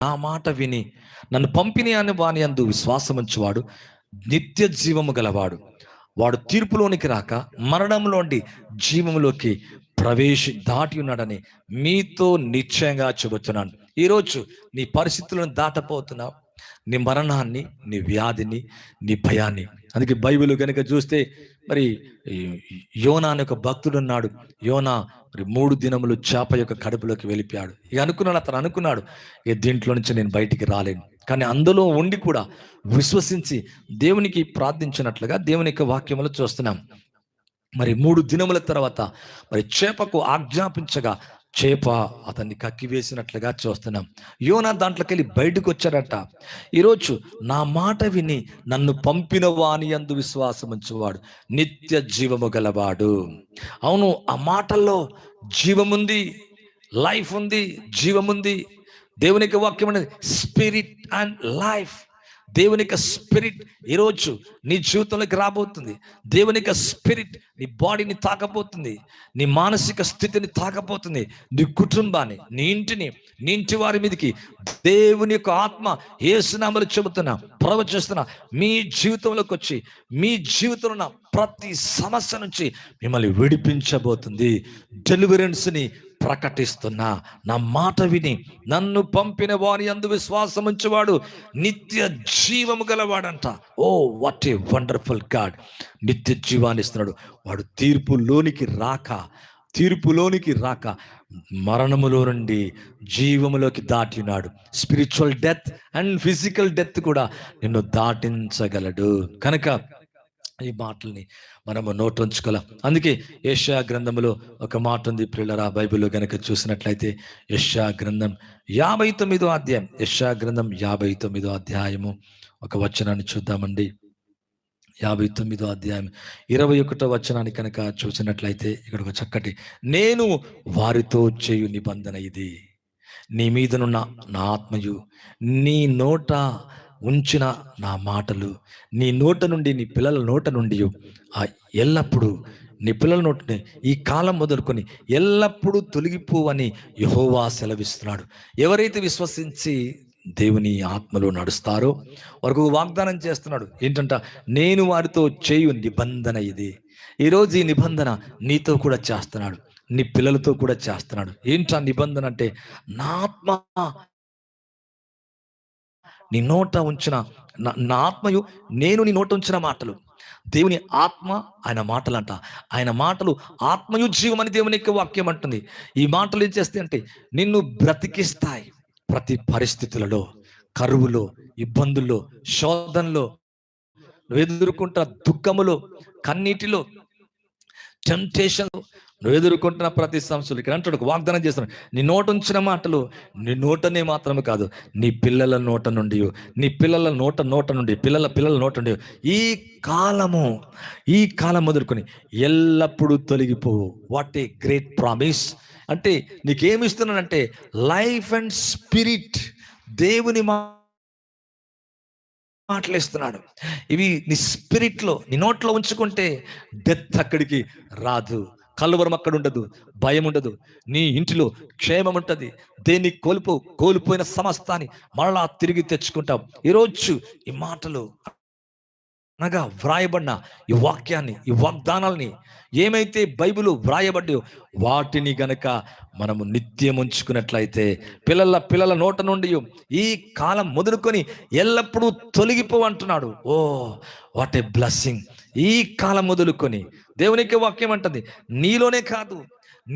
నా మాట విని నన్ను పంపిన అని వాని యందు విశ్వాసముంచువాడు నిత్య జీవము గలవాడు. వాడు తీర్పులోనికి రాక మరణంలోండి జీవములోకి దాటి ఉన్నాడని మీతో నిశ్చయంగా చెబుతున్నాను. ఈరోజు నీ పరిస్థితులను దాటపోతున్నావు, నీ మరణాన్ని, నీ వ్యాధిని, నీ భయాన్ని. అందుకే బైబిల్ కనుక చూస్తే మరి యోనా అనే ఒక భక్తుడు ఉన్నాడు. యోనా మరి 3 దినములు చేప యొక్క కడుపులోకి వెళ్ళిపోయాడు. ఇక అతను అనుకున్నాడు, ఇక దీంట్లో నుంచి నేను బయటికి రాలేను. కానీ అందులో ఉండి కూడా విశ్వసించి దేవునికి ప్రార్థించినట్లుగా దేవుని యొక్క వాక్యములు చూస్తున్నాం. మరి 3 దినముల తర్వాత మరి చేపకు ఆజ్ఞాపించగా చేప అతన్ని కక్కివేసినట్లుగా చూస్తున్నాం. యోనా దాంట్లోకి వెళ్ళి బయటకు వచ్చాడట. ఈరోజు నా మాట విని నన్ను పంపిన వాని యందు విశ్వాసం ఉంచువాడు నిత్య జీవము గలవాడు. అవును, ఆ మాటల్లో జీవముంది, లైఫ్ ఉంది, జీవముంది. దేవునికి వాక్యం అనేది స్పిరిట్ అండ్ లైఫ్. దేవుని యొక్క స్పిరిట్ ఈరోజు నీ జీవితంలోకి రాబోతుంది. దేవుని యొక్క స్పిరిట్ నీ బాడీని తాకబోతుంది, నీ మానసిక స్థితిని తాకబోతుంది, నీ కుటుంబాన్ని, నీ ఇంటిని, నీ ఇంటి వారి మీదకి దేవుని యొక్క ఆత్మ యేసునామములో చెబుతున్నా, ప్రవచిస్తున్నా, మీ జీవితంలోకి వచ్చి మీ జీవితంలో ఉన్న ప్రతి సమస్య నుంచి మిమ్మల్ని విడిపించబోతుంది. డెలివరెన్స్ని ప్రకటిస్తున్నా. నా మాట విని నన్ను పంపిన వారి యందు విశ్వాసం ఉంచేవాడు నిత్య జీవము గలవాడంట. Oh what a wonderful God! నిత్య జీవాన్ని ఇస్తున్నాడు. వాడు తీర్పులోనికి రాక మరణములో నుండి జీవములోకి దాటినాడు. Spiritual death and physical death కూడా నిన్ను దాటించగలడు. కనుక ఈ మాటల్ని మనము నోటుంచుకోలేం. అందుకే యెషయా గ్రంథంలో ఒక మాట ఉంది ప్రియులారా, బైబిల్లో గనక చూసినట్లయితే యెషయా గ్రంథం 59వ అధ్యాయం, యెషయా గ్రంథం 59వ అధ్యాయము ఒక వచనాన్ని చూద్దామండి. 59వ అధ్యాయం 21వ వచనాన్ని కనుక చూసినట్లయితే ఇక్కడ ఒక చక్కటి, నేను వారితో చేయు నిబంధన ఇది, నీ మీదనున్న నా ఆత్మయు, నీ నోట ఉంచిన నా మాటలు, నీ నోట నుండి, నీ పిల్లల నోట నుండి ఎల్లప్పుడూ, నీ పిల్లల నోట ఈ కాలం మొదలుకొని ఎల్లప్పుడూ తొలగిపోవని యెహోవా సెలవిస్తున్నాడు. ఎవరైతే విశ్వసించి దేవుని ఆత్మలో నడుస్తారో వారికి వాగ్దానం చేస్తున్నాడు. ఏంటంట? నేను వారితో చేయు నిబంధన ఇది. ఈరోజు ఈ నిబంధన నీతో కూడా చేస్తున్నాడు, నీ పిల్లలతో కూడా చేస్తున్నాడు. ఏంటా నిబంధన అంటే, నా ఆత్మ నీ నోట ఉంచిన, నా ఆత్మయు నేను నీ నోట ఉంచిన మాటలు. దేవుని ఆత్మ, ఆయన మాటలు అంట. ఆయన మాటలు ఆత్మయు జీవమని దేవుని యొక్క వాక్యం అంటుంది. ఈ మాటలు ఏం చేస్తాయి అంటే నిన్ను బ్రతికిస్తాయి. ప్రతి పరిస్థితులలో, కరువులో, ఇబ్బందుల్లో, శోధనలో, నువ్వు ఎదుర్కొంటున్న దుఃఖములో, కన్నీటిలో, టెంప్టేషన్, నువ్వు ఎదుర్కొంటున్న ప్రతి సమస్యలు ఇక్కడ అంటాడు, వాగ్దానం చేస్తున్నాడు. నీ నోట ఉంచిన మాటలు నీ నోటనే మాత్రమే కాదు, నీ పిల్లల నోట నుండి, నీ పిల్లల నోట నుండి, పిల్లల నోట నుండి ఈ కాలం మొదలుకొని ఎల్లప్పుడూ తొలగిపోవు. What a great promise! అంటే నీకేమిస్తున్నానంటే లైఫ్ అండ్ స్పిరిట్. దేవుని మాటలేస్తున్నాడు. ఇవి నీ స్పిరిట్లో, నీ నోట్లో ఉంచుకుంటే డెత్ అక్కడికి రాదు, కలువరం అక్కడ ఉండదు, భయం ఉండదు, నీ ఇంటిలో క్షేమం ఉంటుంది. దేన్ని కోల్పోయిన సమస్తాన్ని మరలా తిరిగి తెచ్చుకుంటాం. ఈరోజు ఈ మాటలు అనగా వ్రాయబడిన ఈ వాక్యాన్ని, ఈ వాగ్దానాల్ని, ఏమైతే బైబిల్ వ్రాయబడ్డాయో వాటిని గనక మనము నిత్యం ఉంచుకున్నట్లయితే పిల్లల నోట నుండి ఈ కాలం మొదలుకొని ఎల్లప్పుడూ తొలగిపోవంటున్నాడు. ఓ వాట్ ఏ బ్లెస్సింగ్! ఈ కాలం మొదలుకొని దేవునికి వాక్యం అంటుంది, నీలోనే కాదు,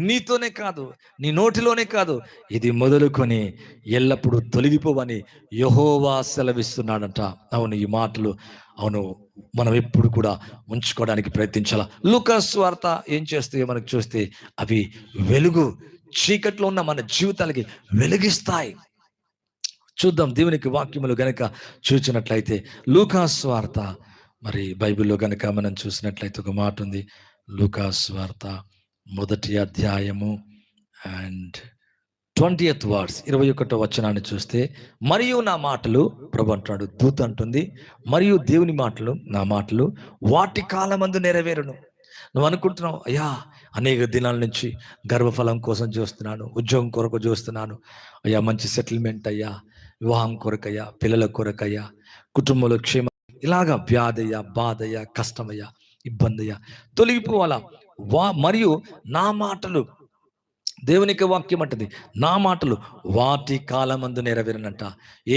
నీతోనే కాదు, నీ నోటిలోనే కాదు, ఇది మొదలుకొని ఎల్లప్పుడూ తొలగిపోవని యెహోవా సెలవిస్తున్నాడంట. అవును, ఈ మాటలు అవును మనం ఎప్పుడు కూడా ఉంచుకోవడానికి ప్రయత్నించాల. లూకా సువార్త ఏం చేస్తాయో మనకు చూస్తే అవి వెలుగు, చీకట్లో ఉన్న మన జీవితాలకి వెలిగిస్తాయి. చూద్దాం దేవునికి వాక్యములు గనక చూసినట్లయితే లూకా సువార్త మరి బైబిల్లో గనక మనం చూసినట్లయితే ఒక మాట ఉంది. లూకా సువార్త 1వ అధ్యాయము అండ్ 20th వర్స్, 21వ వచనాన్ని చూస్తే, మరియు నా మాటలు, ప్రభు అంటున్నాడు, దూత అంటుంది, మరియు దేవుని మాటలు, నా మాటలు వాటి కాలమందు నెరవేరును. నువ్వు అనుకుంటున్నావు, అయ్యా అనేక దినాల నుంచి గర్భఫలం కోసం చూస్తున్నాను, ఉద్యోగం కొరకు చూస్తున్నాను, అయ్యా మంచి సెటిల్మెంట్, అయ్యా వివాహం కొరకయ్యా, పిల్లల కొరకయ్యా, కుటుంబంలో క్షేమ, ఇలాగా వ్యాధయ్యా, బాధయ్యా, కష్టమయ్యా, ఇబ్బందయ్యా తొలగిపోవాలా. మరియు నా మాటలు, దేవునికి వాక్యం అంటది, నా మాటలు వాటి కాలమందు నెరవేరనంట.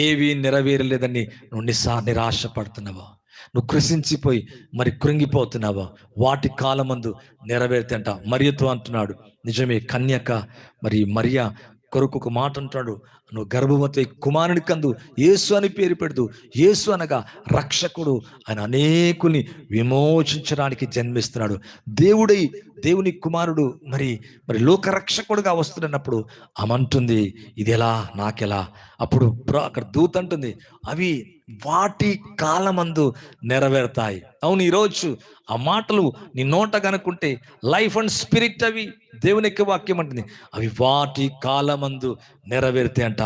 ఏవి నెరవేరలేదని నువ్వు నిరాశ పడుతున్నావా? నువ్వు కృషించిపోయి మరి కృంగిపోతున్నావా? వాటి కాలమందు నెరవేరుతంట. మరియతో అంటున్నాడు, నిజమే కన్యక మరి మరియా కొరకు ఒక మాట అంటున్నాడు, నువ్వు గర్భవతి కుమారుని కందు యేసు అని పేరు పెడదు. యేసు అనగా రక్షకుడు, ఆయన అనేకుల్ని విమోచించడానికి జన్మిస్తున్నాడు. దేవుని కుమారుడు మరి మరి లోకరక్షకుడుగా వస్తున్నప్పుడు అమంటుంది, ఇది ఎలా, నాకెలా? అప్పుడు అక్కడ దూత అంటుంది, అవి వాటి కాలమందు నెరవేరుతాయి. అవును, ఈరోజు ఆ మాటలు నీ నోట కనుక్కుంటే లైఫ్ అండ్ స్పిరిట్, అవి దేవుని యొక్క వాక్యం అంటుంది, అవి వాటి కాలమందు నెరవేరుతాయి అంట.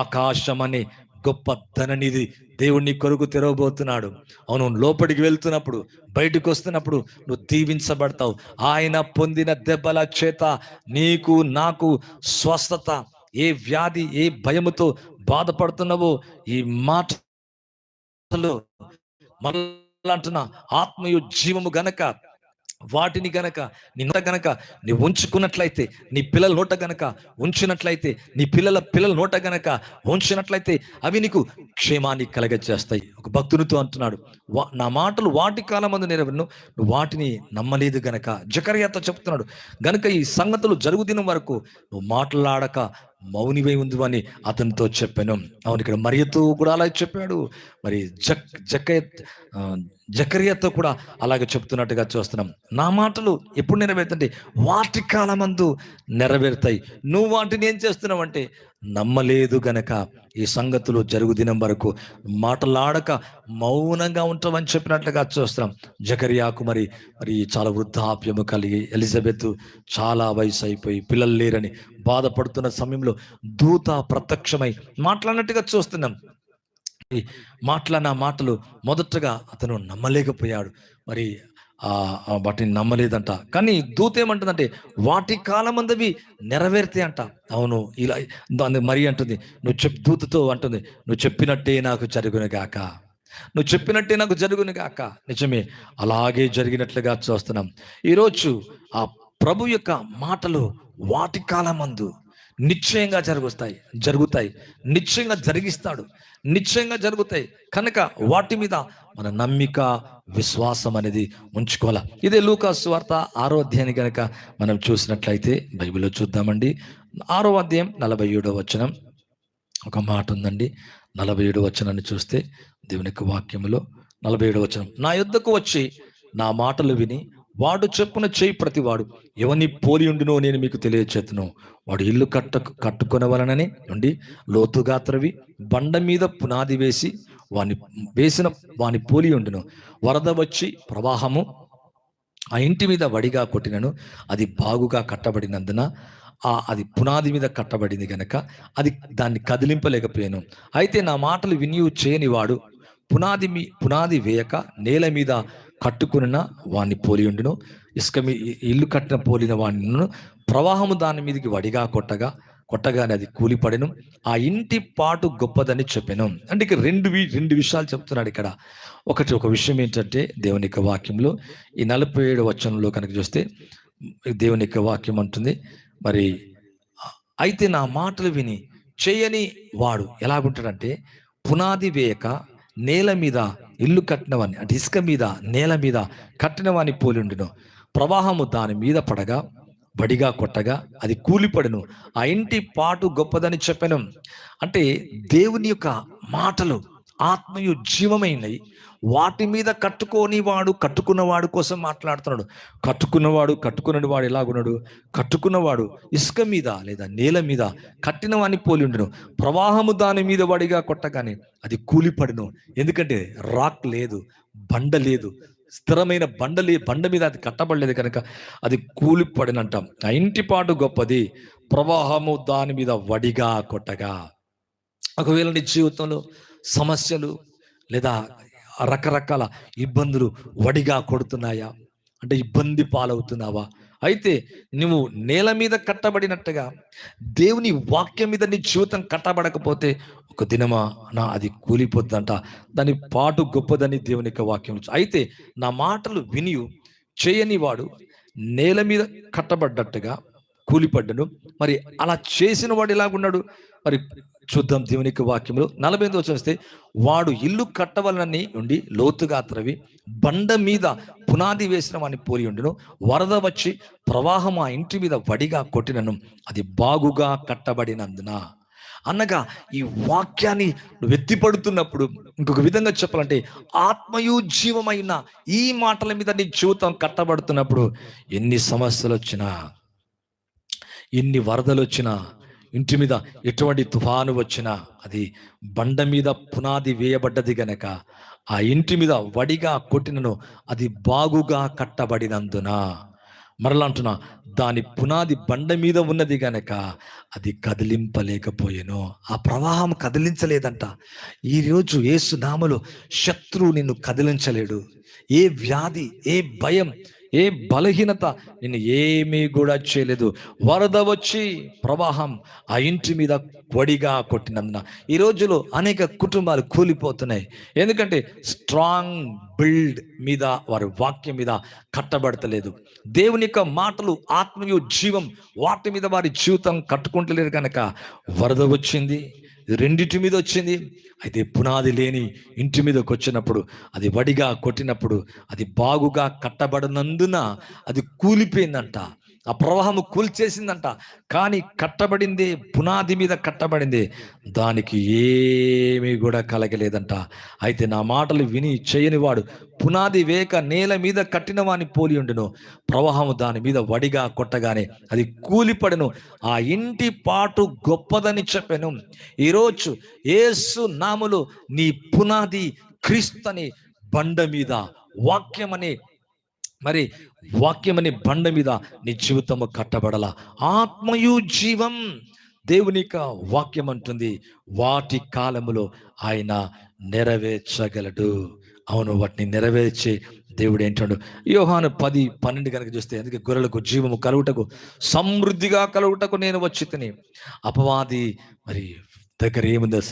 ఆకాశం అనే గొప్ప ధననిధి దేవుణ్ణి కొరకు తెరవబోతున్నాడు. అవును, లోపలికి వెళ్తున్నప్పుడు, బయటకు వస్తున్నప్పుడు నువ్వు దీవించబడతావు. ఆయన పొందిన దెబ్బల చేత నీకు నాకు స్వస్థత. ఏ వ్యాధి, ఏ భయముతో బాధపడుతున్నావో ఈ మాటలు మళ్ళీ అంటున్నా, ఆత్మయు జీవము గనక వాటిని గనక నీ నోట గనక నీవు ఉంచుకున్నట్లయితే, నీ పిల్లల నోట గనక ఉంచినట్లయితే, నీ పిల్లల నోట గనక ఉంచినట్లయితే అవి నీకు క్షేమాన్ని కలగజేస్తాయి. ఒక భక్తునితో అంటున్నాడు, నా మాటలు వాటి కాలమందు నెరవేరును, నువ్వు వాటిని నమ్మలేదు గనక. జకర్యాతో చెప్తున్నాడు, గనక ఈ సంగతులు జరుగుదినం వరకు నువ్వు మాట్లాడక మౌనివై ఉంది అని అతనితో చెప్పాను. అవును, ఇక్కడ మరియతో కూడా అలా చెప్పాడు. మరి జకర్యాతో కూడా అలాగే చెప్తున్నట్టుగా చూస్తున్నాం. నా మాటలు ఎప్పుడు నెరవేరుతాయంటే వాటి కాలమందు నెరవేరుతాయి. నువ్వు వాటిని ఏం చేస్తున్నావు అంటే నమ్మలేదు గనక ఈ సంగతులు జరుగుదినం వరకు మాటలాడక మౌనంగా ఉంటామని చెప్పినట్లుగా చూస్తున్నాం. జకర్యాకు మరి చాలా వృద్ధాప్యము కలిగి, ఎలిజబెత్ చాలా వయసు అయిపోయి పిల్లలు లేరని బాధపడుతున్న సమయంలో దూత ప్రత్యక్షమై మాట్లాడినట్టుగా చూస్తున్నాం. మాట్లాడిన మాటలు మొదటగా అతను నమ్మలేకపోయాడు, మరి వాటిని నమ్మలేదంట. కానీ దూత ఏమంటుందంటే వాటి కాలమందవి నెరవేరితే అంట. అవును, ఇలా దాన్ని మరి అంటుంది, దూతతో అంటుంది, నువ్వు చెప్పినట్టే నాకు జరుగును గాక, నువ్వు చెప్పినట్టే నాకు జరుగును గాక. నిజమే, అలాగే జరిగినట్లుగా చూస్తున్నాం. ఈరోజు ఆ ప్రభు యొక్క మాటలు వాటి కాలమందు నిశ్చయంగా జరుగుతాయి, నిశ్చయంగా జరిగిస్తాడు, నిశ్చయంగా జరుగుతాయి. కనుక వాటి మీద మన నమ్మిక, విశ్వాసం అనేది ఉంచుకోవాలి. ఇదే లూకా సువార్త 6వ అధ్యాయాన్ని కనుక మనం చూసినట్లయితే బైబిల్లో చూద్దామండి. 6వ అధ్యాయం 47వ వచనం ఒక మాట ఉందండి. 47వ వచనాన్ని చూస్తే దేవుని యొక్క వాక్యములో 47వ వచనం, నా యొద్దకు వచ్చి నా మాటలు విని వాడు చెప్పున చేయి ప్రతివాడు ఎవరిని పోలి ఉండునో నేను మీకు తెలియచేతును. వాడు ఇల్లు కట్టుకొనవలనని నుండి లోతుగా త్రవి బండ మీద పునాది వేసి వాని పోలి ఉండును. వరద వచ్చి ప్రవాహము ఆ ఇంటి మీద వడిగా కొట్టినను అది బాగుగా కట్టబడినందున అది పునాది మీద కట్టబడింది కనుక దాన్ని కదిలింపలేకపోయాను. అయితే నా మాటలు విని చేయని వాడు పునాది వేయక నేల మీద కట్టుకున్న వాడిని పోలి ఉండును. ఇల్లు కట్టిన పోలిన వాడిను ప్రవాహము దాని మీదకి వడిగా కొట్టగానే అది కూలిపడెను. ఆ ఇంటి పాటు గొప్పదని చెప్పాను. అంటే ఇక రెండు విషయాలు చెప్తున్నాడు ఇక్కడ. ఒక విషయం ఏంటంటే దేవుని యొక్క వాక్యంలో ఈ 47వ వచనంలో కనుక చూస్తే దేవుని యొక్క వాక్యం అంటుంది, మరి అయితే నా మాటలు విని చేయని వాడు ఎలాగుంటాడంటే పునాది వేయక నేల మీద ఇల్లు కట్టినవాన్ని, అంటే ఇసుక మీద నేల మీద కట్టినవాన్ని పోలిండును. ప్రవాహము దాని మీద పడగా బడిగా కొట్టగా అది కూలిపడును. ఆ ఇంటి పాటు గొప్పదని చెప్పాను. అంటే దేవుని యొక్క మాటలు ఆత్మయు జీవమైనవి. వాటి మీద కట్టుకున్నవాడు కోసం మాట్లాడుతున్నాడు. కట్టుకున్నని వాడు ఎలాగున్నాడు? కట్టుకున్నవాడు ఇసుక మీద లేదా నేల మీద కట్టిన వాడిని పోలి ఉండును. ప్రవాహము దాని మీద వడిగా కొట్టగానే అది కూలిపడును. ఎందుకంటే రాక్ లేదు, బండ లేదు, స్థిరమైన బండ మీద అది కట్టబడలేదు కనుక అది కూలిపడినంటాం. ఆ ఇంటి పాటు గొప్పది, ప్రవాహము దాని మీద వడిగా కొట్టగా. ఒకవేళ నీ జీవితంలో సమస్యలు లేదా రకరకాల ఇబ్బందులు వడిగా కొడుతున్నాయా? అంటే ఇబ్బంది పాలవుతున్నావా? అయితే నువ్వు నేల మీద కట్టబడినట్టుగా దేవుని వాక్యం మీద నీ జీవితం కట్టబడకపోతే ఒక దినమా అది కూలిపోద్దంట. దాని పాటు గొప్పదని దేవుని యొక్క వాక్యం. అయితే నా మాటలు విని చేయని వాడు నేల మీద కట్టబడ్డట్టుగా కూలిపడ్డను. మరి అలా చేసిన వాడు ఎలాగున్నాడు? మరి చూద్దాం దేవుని యొక్క వాక్యంలో 48వ వచనం వస్తే, వాడు ఇల్లు కట్టవలనని ఉండి లోతుగా త్రవి బండ మీద పునాది వేసిన వాడిని పోలి ఉండును. వరద వచ్చి ప్రవాహం ఆ ఇంటి మీద వడిగా కొట్టినను, అది బాగుగా కట్టబడినందున. అనగా ఈ వాక్యాన్ని నువ్వు ఎత్తిపడుతున్నప్పుడు, ఇంకొక విధంగా చెప్పాలంటే ఆత్మయు జీవమైన ఈ మాటల మీద నీ జీవితం కట్టబడుతున్నప్పుడు ఎన్ని సమస్యలు వచ్చినా, ఎన్ని వరదలు వచ్చినా, ఇంటి మీద ఎటువంటి తుఫాను వచ్చినా, అది బండ మీద పునాది వేయబడ్డది గనక ఆ ఇంటి మీద వడిగా కొట్టినను, అది బాగుగా కట్టబడినందున. మరలా అంటున్నా, దాని పునాది బండ మీద ఉన్నది గనక అది కదిలింపలేకపోయాను. ఆ ప్రవాహం కదిలించలేదంట. ఈరోజు యేసు నామములో శత్రువు నిన్ను కదిలించలేడు. ఏ వ్యాధి, ఏ భయం, ఏ బలహీనత నిన్ను ఏమీ కూడా చేయలేదు. వరద వచ్చి ప్రవాహం ఆ ఇంటి మీద వడిగా కొట్టినందున ఈ రోజులో అనేక కుటుంబాలు కూలిపోతున్నాయి. ఎందుకంటే స్ట్రాంగ్ బిల్డ్ మీద, వారి వాక్యం మీద కట్టబడతలేదు. దేవుని యొక్క మాటలు ఆత్మయు జీవం, వాటి మీద వారి జీవితం కట్టుకుంటలేరు కనుక వరద వచ్చింది, రెండింటి మీద వచ్చింది. అయితే పునాది లేని ఇంటి మీదకి వచ్చినప్పుడు, అది వడిగా కొట్టినప్పుడు, అది బాగుగా కట్టబడినందున అది కూలిపోయిందంట. ఆ ప్రవాహము కూల్చేసిందంట. కానీ కట్టబడింది, పునాది మీద కట్టబడింది, దానికి ఏమీ కూడా కలగలేదంట. అయితే నా మాటలు విని చేయని వాడు పునాది వేక నేల మీద కట్టిన వాని పోలి ఉండును. ప్రవాహము దాని మీద వడిగా కొట్టగానే అది కూలిపడను. ఆ ఇంటి పాటు గొప్పదని చెప్పాను. ఈరోజు యేసు నామములో నీ పునాది క్రీస్తని బండ మీద, వాక్యమని వాక్యమని బండ మీద నీ జీవితము కట్టబడాల. ఆత్మయు జీవం, దేవుని యొక్క వాక్యం అంటుంది, వాటి కాలములో ఆయన నెరవేర్చగలడు. అవును, వాటిని నెరవేర్చే దేవుడు ఏంటాడు? యోహాను 10:12 కనుక చూస్తే, అందుకే గొర్రెలకు జీవము కలుగుటకు, సమృద్ధిగా కలుగుటకు నేను వచ్చి తిని. అపవాది దగ్గర ఏముంది?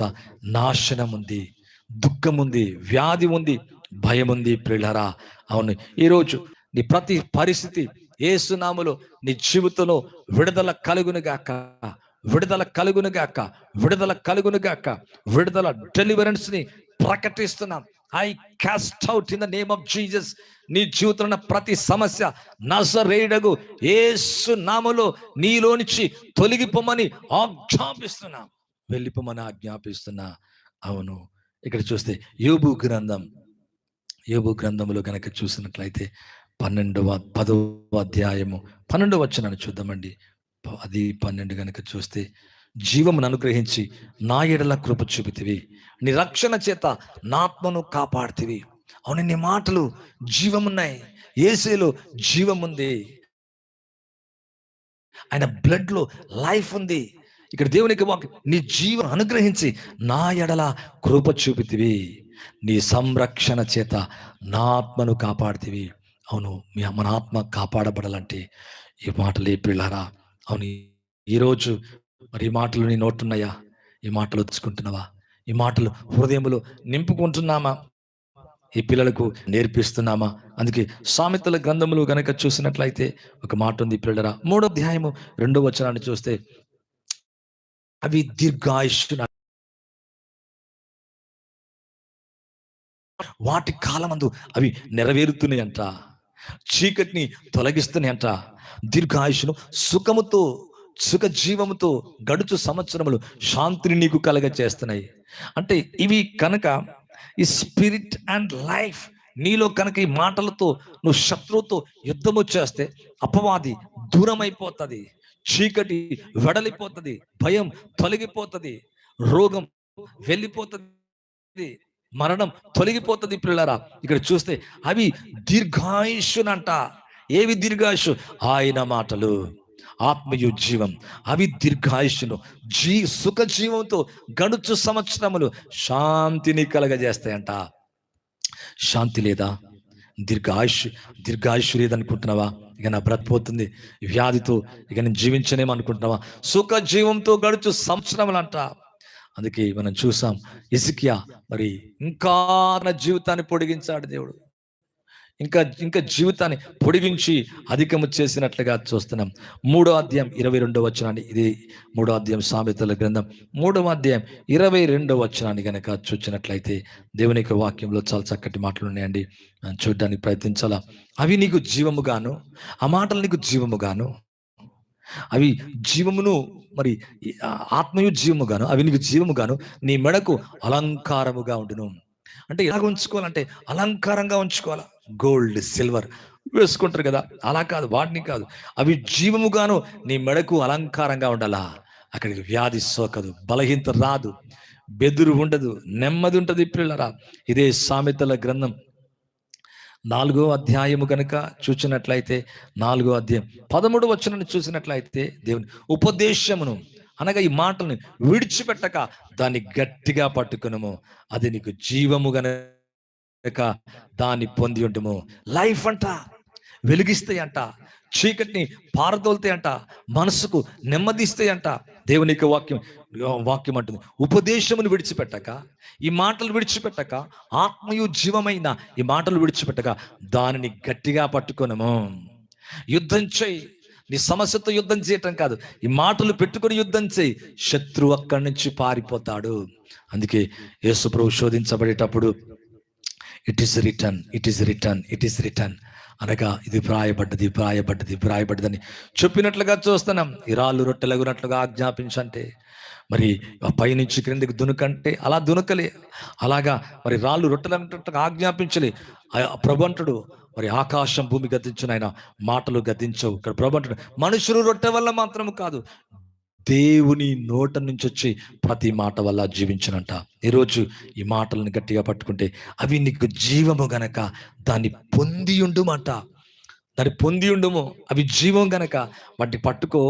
నాశనం ఉంది, దుఃఖం ఉంది, వ్యాధి ఉంది, భయం ఉంది. ప్రియులారా, అవును, ఈరోజు నీ ప్రతి పరిస్థితి యేసు నామములో నీ జీవితంలో విడుదల కలుగునుగాక, విడుదల కలుగునుగాక, విడుదల కలుగునుగాక. విడుదల డెలివరెన్స్ ని ప్రకటిస్తున్నాం. I cast out in the name of Jesus. నీ జీవితంలో ప్రతి సమస్య నజరేయుడగు యేసు నామములో నీలోంచి తొలగిపోమని ఆజ్ఞాపిస్తున్నా, వెళ్ళిపోమని ఆజ్ఞాపిస్తున్నా. అవును, ఇక్కడ చూస్తే యోబు గ్రంథంలో కనుక చూసినట్లయితే 10వ అధ్యాయము 12వ వచనాన్ని చూద్దామండి. 10:12 కనుక చూస్తే, జీవమును అనుగ్రహించి నా ఎడల కృప చూపితివి, నీ రక్షణ చేత నా ఆత్మను కాపాడుతివి. అవును, నీ మాటలు జీవమున్నాయి. యేసులో జీవం ఉంది, ఆయన బ్లడ్ లో లైఫ్ ఉంది. ఇక్కడ దేవునికి నీ జీవం అనుగ్రహించి నా ఎడల కృప చూపితివి, నీ సంరక్షణ చేత నా ఆత్మను కాపాడుతివి. అవును, మన ఆత్మ కాపాడబడాలంటే ఈ మాటలు ప్రియులారా. అవును, ఈరోజు ఈ మాటలు నీ నోటున్నాయా? ఈ మాటలు వచ్చుకుంటున్నావా? ఈ మాటలు హృదయంలో నింపుకుంటున్నామా? ఈ పిల్లలకు నేర్పిస్తున్నామా? అందుకే సామెతల గ్రంథములు గనక చూసినట్లయితే ఒక మాట ఉంది ప్రియులారా, 3వ అధ్యాయము 2వ వచనాన్ని చూస్తే, అవి దీర్ఘాయుష్షు, వాటి కాలమందు అవి నెరవేరుతున్నాయంట, చీకటిని తొలగిస్తున్నాయంట, దీర్ఘాయుషును సుఖముతో, సుఖ జీవముతో గడుచు సంవత్సరములు శాంతిని నీకు కలగ చేస్తున్నాయి. అంటే ఇవి కనుక ఈ స్పిరిట్ అండ్ లైఫ్ నీలో కనుక ఈ మాటలతో నువ్వు శత్రువుతో యుద్ధము చేస్తే అపవాది దూరం అయిపోతుంది, చీకటి వెడలిపోతుంది, భయం తొలగిపోతుంది, రోగం వెళ్ళిపోతుంది, మరణం తొలగిపోతుంది. పిల్లరా, ఇక్కడ చూస్తే అవి దీర్ఘాయుష్యునంట. ఏవి దీర్ఘాయుషు? ఆయన మాటలు, ఆత్మయు జీవం, అవి దీర్ఘాయుష్యును సుఖ జీవంతో గడుచు సంవత్సరములు శాంతిని కలగజేస్తాయంట. శాంతి లేదా? దీర్ఘాయుష్ లేదనుకుంటున్నావా? ఇక నా బ్రతిపోతుంది వ్యాధితో, ఇక నేను జీవించనేమో అనుకుంటున్నావా? సుఖ జీవంతో గడుచు సంవత్సరములంట. అందుకే మనం చూసాం హిజ్కియా మరి ఇంకా తన జీవితాన్ని పొడిగించాడు దేవుడు. ఇంకా ఇంకా జీవితాన్ని పొడిగించి అధికము చేసినట్లుగా చూస్తున్నాం. 3వ అధ్యాయం 22వ వచనాన్ని, ఇది 3వ అధ్యాయం సామెతల గ్రంథం 3వ అధ్యాయం 22వ వచనాన్ని గనక చూసినట్లయితే దేవుని యొక్క వాక్యంలో చాలా చక్కటి మాటలు ఉన్నాయండి. చూడడానికి ప్రయత్నించాలా. అవి నీకు జీవముగాను, ఆ మాటలు నీకు జీవముగాను, అవి జీవమును మరి ఆత్మయు జీవముగాను, అవి నీకు జీవముగాను, నీ మెడకు అలంకారముగా ఉండును. అంటే ఎలాగ ఉంచుకోవాలంటే అలంకారంగా ఉంచుకోవాలా. గోల్డ్ సిల్వర్ వేసుకుంటారు కదా, అలా కాదు, వాటిని కాదు. అవి జీవముగాను నీ మెడకు అలంకారంగా ఉండాలా. అక్కడికి వ్యాధి సోకదు, బలహీనత రాదు, బెదురు ఉండదు, నెమ్మది ఉంటుంది. పిల్లరా, ఇదే సామెతల గ్రంథం 4వ అధ్యాయము కనుక చూసినట్లయితే 4వ అధ్యాయం 13వ వచనాన్ని చూసినట్లయితే దేవుని ఉపదేశమును అనగా ఈ మాటల్ని విడిచిపెట్టక దాన్ని గట్టిగా పట్టుకునము, అది నీకు జీవము గనక దాన్ని పొంది ఉంటుము. లైఫ్ అంట, వెలిగిస్తాయంట, చీకటిని పారదోలుతాయంట, మనసుకు నెమ్మదిస్తాయంట. దేవుని యొక్క వాక్యం అంటుంది, ఉపదేశమును విడిచిపెట్టక, ఈ మాటలు విడిచిపెట్టక, ఆత్మయు జీవమైన ఈ మాటలు విడిచిపెట్టక దానిని గట్టిగా పట్టుకొనము. యుద్ధం చేయి. నీ సమస్యతో యుద్ధం చేయటం కాదు, ఈ మాటలు పెట్టుకొని యుద్ధం చేయి. శత్రువు అక్కడి నుంచి పారిపోతాడు. అందుకే యేసు ప్రభు శోధించబడేటప్పుడు it is written, it is written, it is written అనగా ఇది వ్రాయబడ్డదని చెప్పినట్లుగా చూస్తున్నాం. ఈ రాళ్ళు రొట్టెలగునట్లుగా ఆజ్ఞాపించంటే మరి పైనుంచి క్రిందికి దునుకంటే అలా దునుకలే, అలాగా మరి రాళ్ళు రొట్టెలన్నట్టుగా ఆజ్ఞాపించలే. ప్రభు అంటుడు, మరి ఆకాశం భూమి గద్దించిన ఆయన మాటలు గద్దించవు. ఇక్కడ ప్రభు అంటుడు, మనుషులు రొట్టె వల్ల మాత్రం కాదు, దేవుని నోట నుంచి వచ్చి ప్రతి మాట వల్ల జీవించనంట. ఈరోజు ఈ మాటలను గట్టిగా పట్టుకుంటే అవి నీకు జీవము గనక దాన్ని పొంది ఉండుమంట. దాన్ని పొంది ఉండుము, అవి జీవం గనక వాటిని పట్టుకో,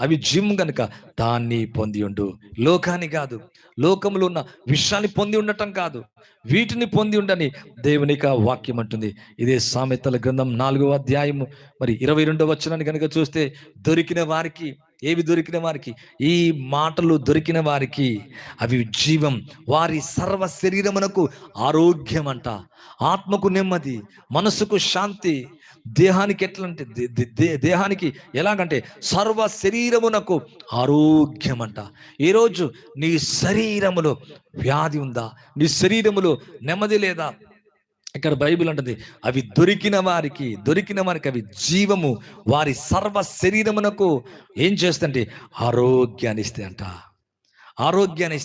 అవి జీవం గనక దాన్ని పొంది ఉండు. లోకాన్ని కాదు, లోకములో ఉన్న విషయాన్ని పొంది ఉండటం కాదు, వీటిని పొంది ఉండని దేవుని వాక్యం అంటుంది. ఇదే సామెతల గ్రంథం 4వ అధ్యాయము మరి 22వ వచనాన్ని కనుక చూస్తే, దొరికిన వారికి, ఏవి దొరికిన వారికి? ఈ మాటలు దొరికిన వారికి అవి జీవం, వారి సర్వ శరీరమునకు ఆరోగ్యం అంట, ఆత్మకు నెమ్మది, మనసుకు శాంతి, దేహానికి ఎట్లంటే దేహానికి ఎలాగంటే సర్వ శరీరమునకు ఆరోగ్యం అంట. ఈరోజు నీ శరీరములో వ్యాధి ఉందా? నీ శరీరములో నెమ్మది లేదా? ఇక్కడ బైబిల్ అంటుంది, అవి దొరికిన వారికి అవి జీవము, వారి సర్వ శరీరమునకు ఏం చేస్తంటే ఆరోగ్యాన్ని ఇస్తాయంట, ఆరోగ్యాన్ని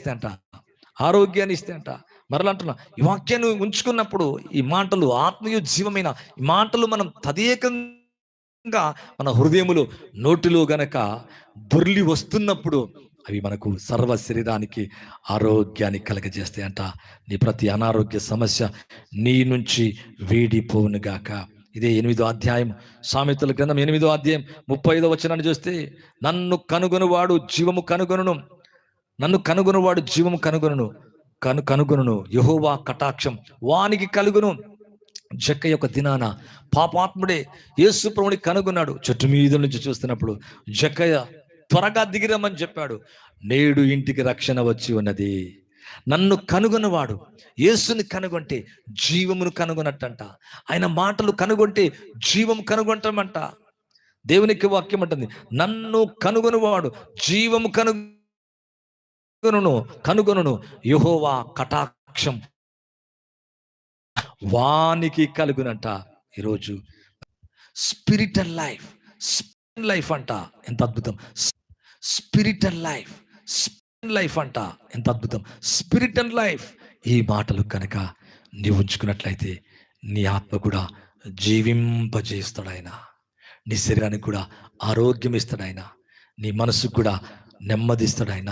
ఇస్తాయంట. మరలా అంటున్నా, ఈ వాక్యాన్ని ఉంచుకున్నప్పుడు ఈ మాటలు ఆత్మీయ జీవమైన ఈ మాటలు మనం తదేకంగా మన హృదయములో నోటిలో గనక దొర్లి వస్తున్నప్పుడు అవి మనకు సర్వ శరీరానికి ఆరోగ్యాన్ని కలగజేస్తాయంట. నీ ప్రతి అనారోగ్య సమస్య నీ నుంచి వీడిపోనుగాక. ఇదే 8వ అధ్యాయం సామెతల గ్రంథం 8వ అధ్యాయం 35వ వచనాన్ని చూస్తే, నన్ను కనుగొనువాడు జీవము కనుగొనును, నన్ను కనుగొనువాడు జీవము కనుగొనును, యెహోవా కటాక్షం వానికి కలుగును. జక్కయ్య యొక్క దినాన పాపాత్ముడే యేసు ప్రభువుని కనుగొన్నాడు. చెట్టు మీద నుంచి చూస్తున్నప్పుడు జక్కయ్య త్వరగా దిగిరమ్మని చెప్పాడు. నేడు ఇంటికి రక్షణ వచ్చి ఉన్నది. నన్ను కనుగొన్నవాడు, యేసుని కనుగొంటే జీవమును కనుగొన్నట్టంట. ఆయన మాటలు కనుగొంటే జీవం కనుగొంటామంట. దేవునికి వాక్యం అంటుంది, నన్ను కనుగొనువాడు జీవము కనుగొనును, యెహోవా కటాక్షం వానికి కలుగునంట. ఈరోజు స్పిరిచువల్ లైఫ్ అంట, ఎంత అద్భుతం! స్పిరిచువల్ లైఫ్ అంట, ఎంత అద్భుతం! Spiritual life. ఈ మాటలు కనుక నీవు ఉంచుకున్నట్లయితే నీ ఆత్మ కూడా జీవింపజేస్తాడు ఆయన, నీ శరీరానికి కూడా ఆరోగ్యం ఇస్తాడు ఆయన, నీ మనసుకు కూడా నెమ్మదిస్తాడు ఆయన.